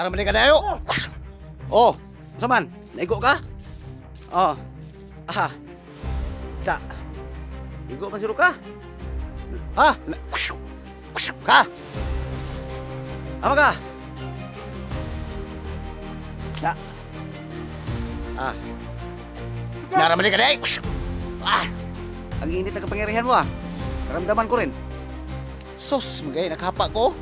Naramali ka dayo. Oh, saman, naigo ka? Oh. Aha. Ta. Igo man siro ka? Ha? Ka? Ama ka? Na. Ah. Naramali ka dayo. Ah. Ang init ng kapangyarihan mo ah. Karamdaman ko rin. Sos, magay nakahapa ko.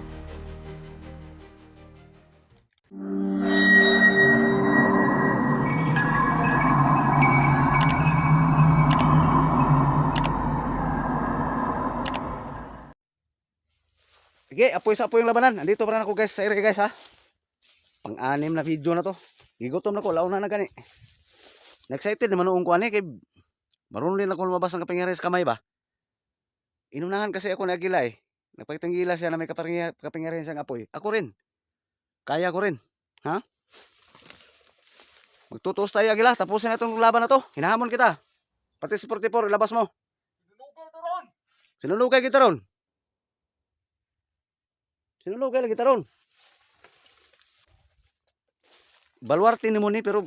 Sige, apoy sa apoy yung labanan. Andito pa rin ako guys sa area guys ha. Pang-anim na video na to. Gigutom na ko, laon na gani. Na-excited naman noong ko ani kay marunong din ako lumabas ng kapangyarihan sa kamay ba. Inunahan kasi ako na Agila eh. Nagpagtanggila siya na may kapangyarihan siyang apoy. Ako rin. Kaya ko rin. Ha? Magtutuos tayo Agila. Tapusin na itong laban na to. Hinahamon kita. Pati si 44, ilabas mo. Sinulugay kita ron. Sinulugay lagi kita ron. Balwarte ni mo ni pero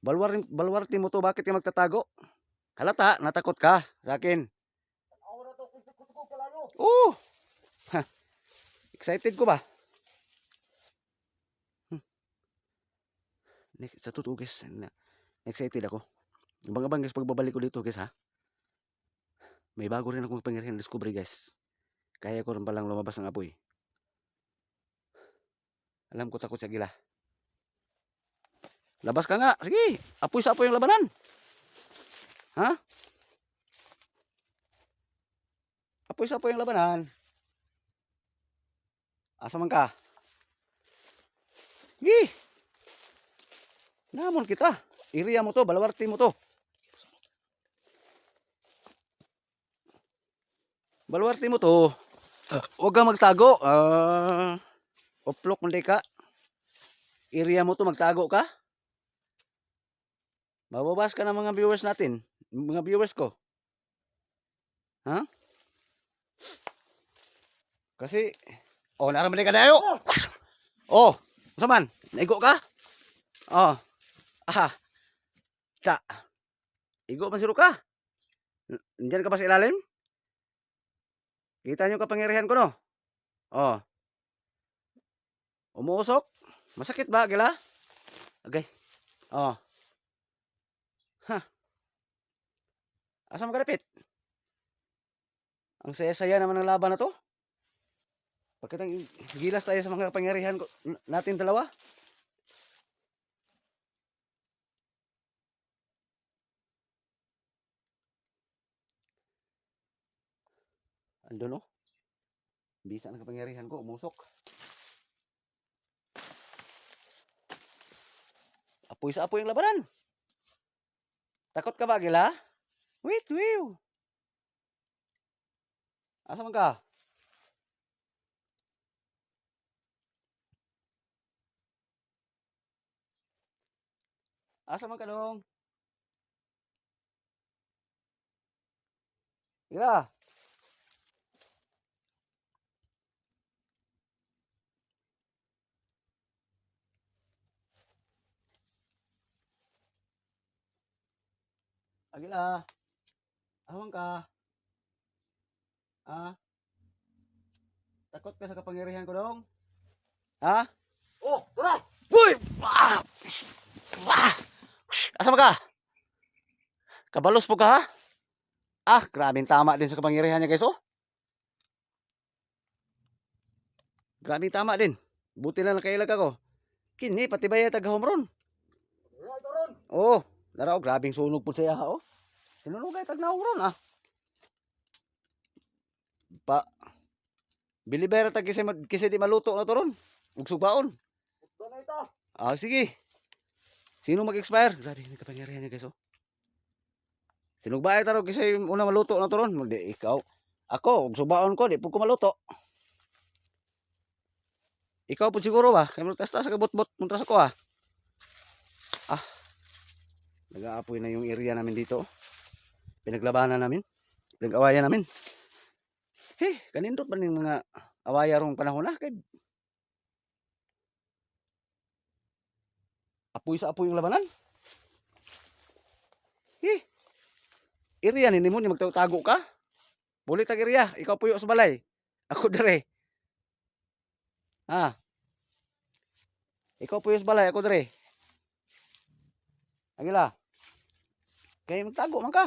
balwarte mo to, bakit ka magtatago? Halata, natakot ka sa akin. Oh! Ha. Excited ko ba? Sa totoo guys, excited ako. Abang-abang guys pagbabalik ko dito guys ha. May bago rin akong pangyarihan discovery guys. Kaya ko rin palang lumabas ng apoy. Alam ko takot sa Agila. Labas ka nga. Sige. Apoy sa apoy yung labanan. Ha? Apoy sa apoy yung labanan. Asa man ka? Sige. Namon kita. Iriya mo to. Balawarte mo to. Balawarte mo to. Huwag kang magtago. Oplok hindi ka. Iriya mo to. Magtago ka. Mababas ka ng mga viewers natin. Mga viewers ko. Ha? Kasi, oh, naramali ka dayo. Oh, saman, naigo ka? Oh, aha. Ta. Igo man siro ka? Nandiyan ka ba sa ilalim? Kita niyo kapangyarihan ko no? Oh. Umuusok? Masakit ba, Agila? Okay. Oh. Ha. Asa magalapit? Ang saya-saya naman ng laban na to. Pagkatang gilas tayo sa mga kapangyarihan ko, natin dalawa. Ando no? Bisa ng kapangyarihan ko, umusok. Apoy sa apoy yung labanan. Takot ka ba, Agila? Wait, wiw. Asa man ka? Asa man ka dong? Agila. Agila. Asa man ka? Ha? Takot ka sa kapangyarihan ko dong? Ha? Oh, tara! Uy! Ah! Ah! Asa man ka? Kabalos po ka ha? Ah, grabing tama din sa kapangyarihan niya guys oh. Grabing tama din. Buti na nakailag ako. Kini pati ba tag home run? Right ron! Oh, daraw grabing sunog po siya ha oh. Sinunugay tag na home run ah. Pa Bilibera tag kisi di maluto na to ron. Ug sugbaon. Gusto na ito! Ah, sige. Sino mag-expire? Grabe may kapangyarihan niya guys oh. Sinugbay taro kasi una maluto na to ron. Di ikaw. Ako, ug sugbaon ko di pud ko maluto. Ikaw po siguro ba? Kaya tas-tas sa kabot-bot. Muntras ako ah. Ah. Nag-aapoy na yung area namin dito. Pinaglabanan namin. Pinag-awayan namin. Hey, kanindot ba ng mga awaya rong panahon na? Kay Apoy sa apoy yung labanan. Eh, iriya ni mo ni magtago ka. Bulit tag iriya, ikaw puyo sa balay. Ako dire. Ha, ikaw puyo sa balay, ako dire. Agila. Kay magtago man ka.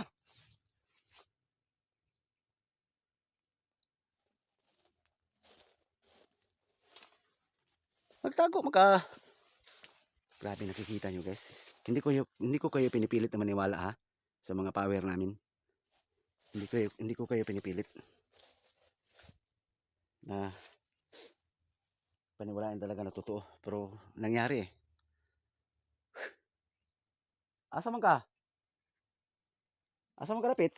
Magtago man ka. Grabe nakikita nyo guys. Hindi ko kayo pinipilit na maniwala ha sa mga power namin. Hindi ko kayo pinipilit na paniwalaan talaga na totoo. Pero nangyari eh. Asa man ka? Asa man ka lapit?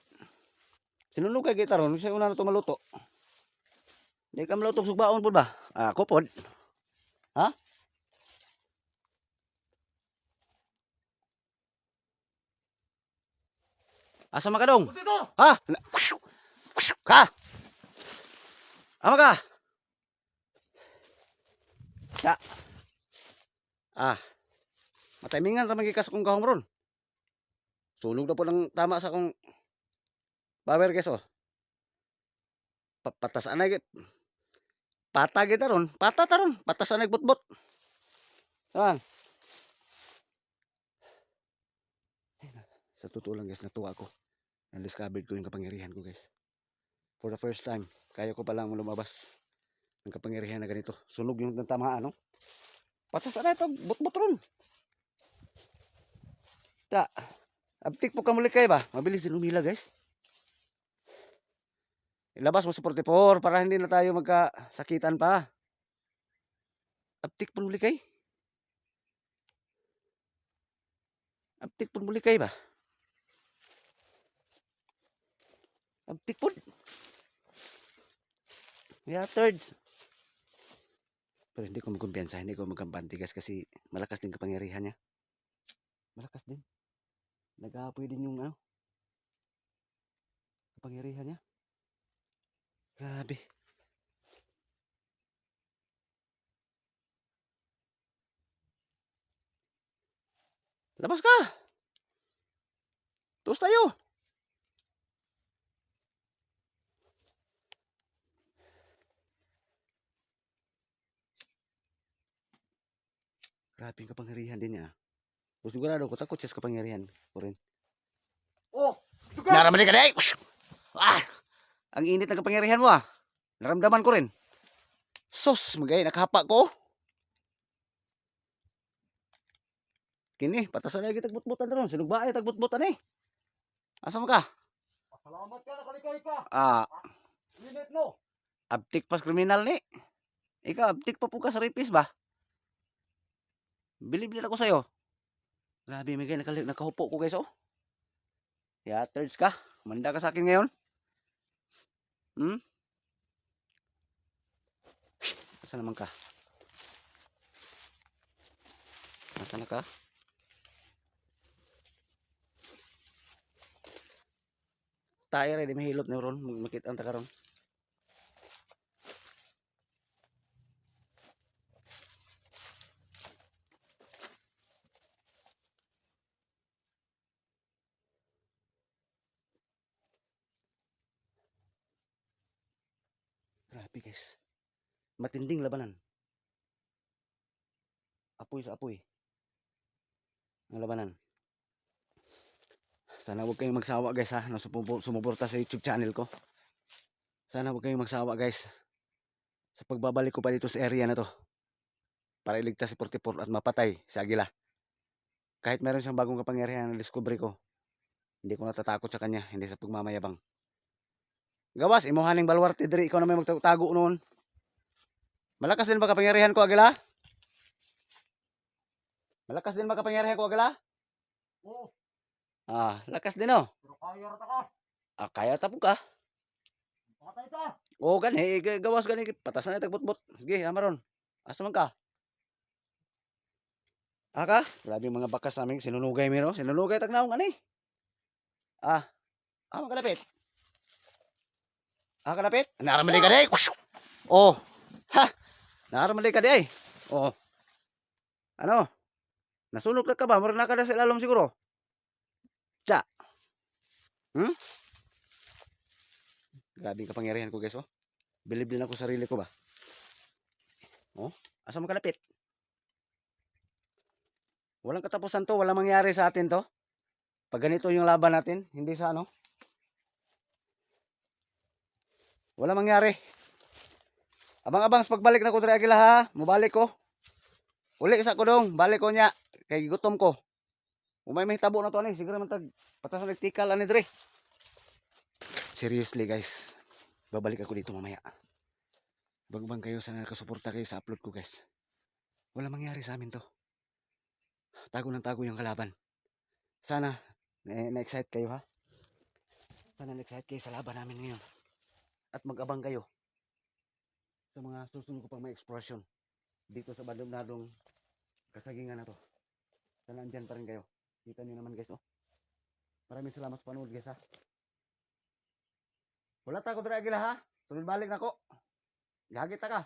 Sinulog kay kita ron, siya una na ito maluto. Hindi ka maluto sugbaon po ba? Ah, kupod. Ha? Asa man ka dong? Dito! Ha? Ha? Ama ka? Ya. Ah, matimingan ra magikas kong gahom ron. Sunog na po ng tama sa kong power guys oh. Patas anay pata kita ron, pata taron, patas anay butbot. Saan? Sa totoo lang guys, natuwa ko. Na-discovered ko yung kapangyarihan ko guys. For the first time, kaya ko palang lumabas ng kapangyarihan na ganito. Sunog yung tamaan, no? Patas anay ito, butbot ron. Ta, abtik po kamuli kayo ba? Mabilis din umila guys. Ilabas mo sa 44 para hindi na tayo magkasakitan pa. Abtik po muli kayo. Abtik po muli kayo ba? Abtik po. Yeah, thirds. Pero hindi ko magkumpiyansa, hindi ko magkampante guys kasi malakas din kapangyarihan niya. Malakas din. Nag-aapoy din yung kapangyarihan niya. Grabe. Labas ka! Tuos tayo! Grabe yung kapangyarihan din niya. Kung sigurado ko, takot siya sa kapangyarihan ko rin. Oh! Sugat! Naramali ka na eh! Ah! Ang init ng kapangyarihan mo ah. Naramdaman ko rin. Sos, magay, nakahapa ko. Kini, patasan na kita tagbutbutan ron. Sinugbaay tagbutbutan eh. Asa mo ka? Salamat ka, nakalikay ka! Ah, Minute no! abtik pas kriminal ni. Ikaw, abtik pa po ka sa rapist ba? Bilib din ako sa'yo. Grabe, may gay, nakahupo ko guys oh. Yeah, thirds ka. Manda ka sa akin ngayon. Hmm? Asa naman ka? Asa na ka? Tayo rin, di mahilot na ron. Makita ang takaron. Grabe guys. Matinding labanan. Apoy sa apoy. Ang labanan. Sana huwag kayong magsawa guys ha. Na sumuporta sa YouTube channel ko. Sana huwag kayong magsawa guys. Sa pagbabalik ko pa dito sa area na to. Para iligtas si 44 at mapatay si Agila. Kahit meron siyang bagong kapangyarihan na discovery ko. Hindi ko natatakot sa kanya. Hindi sa pagmamayabang. Gawas, imuhaning balwarte diri. Ikaw na may magtago noon. Malakas din ba kapangyarihan ko Agila? Malakas din ba kapangyarihan ko Agila? Oh! Ah, lakas din oh. Pero kaya rata ka! Ah, kaya tapo ka. Patay ka! Oo, gani, gawas gani, patasan na tagbutbot. Sige, amaron. Asa man ka? Aka? Grabe yung mga bakas namin, sinunugay mi no? Sinunugay tagnaong ani. Ah, ama kalapit. Ah, kalapit? Naramali ka di. Oh. Ha. Naramali ka di. Oh. Ano? Nasunog na ka ba? Mura na ka na sa ilalom siguro. Tsa. Hmm? Grabe ang kapangyarihan ko guys oh. Bilib din ako sa sarili ko ba. Oh, asa mo kalapit? Walang katapusan to, walang mangyari sa atin to. Pag ganito yung laban natin, hindi sa ano. Walang mangyari. Abang-abang sa pagbalik na ko diri Agila ha. Mubalik ko. Uli sa ko dong, balik ko nya. Kay gutom ko. Umay may tabo na to ani, siguro man tag patas na tikal ani diri. Seriously guys. Babalik ako dito mamaya. Bagbang kayo sa nakasuporta kayo sa upload ko guys. Wala mangyari sa amin to. Tago ng tago yung kalaban. Sana na-excite kayo ha. Sana na-excite kayo sa laban namin ngayon. At mag-abang kayo sa mga susunod ko pang may explosion dito sa bandong kasagingan na to. Sana andyan pa rin kayo. Kita nyo naman guys oh. Maraming salamat sa panood guys ha. Wala ta ko dira Agila ha. Sunod balik na ko. Gagit ta ka.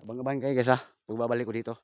Abang-abang kayo guys ha. Pagbabalik ko dito.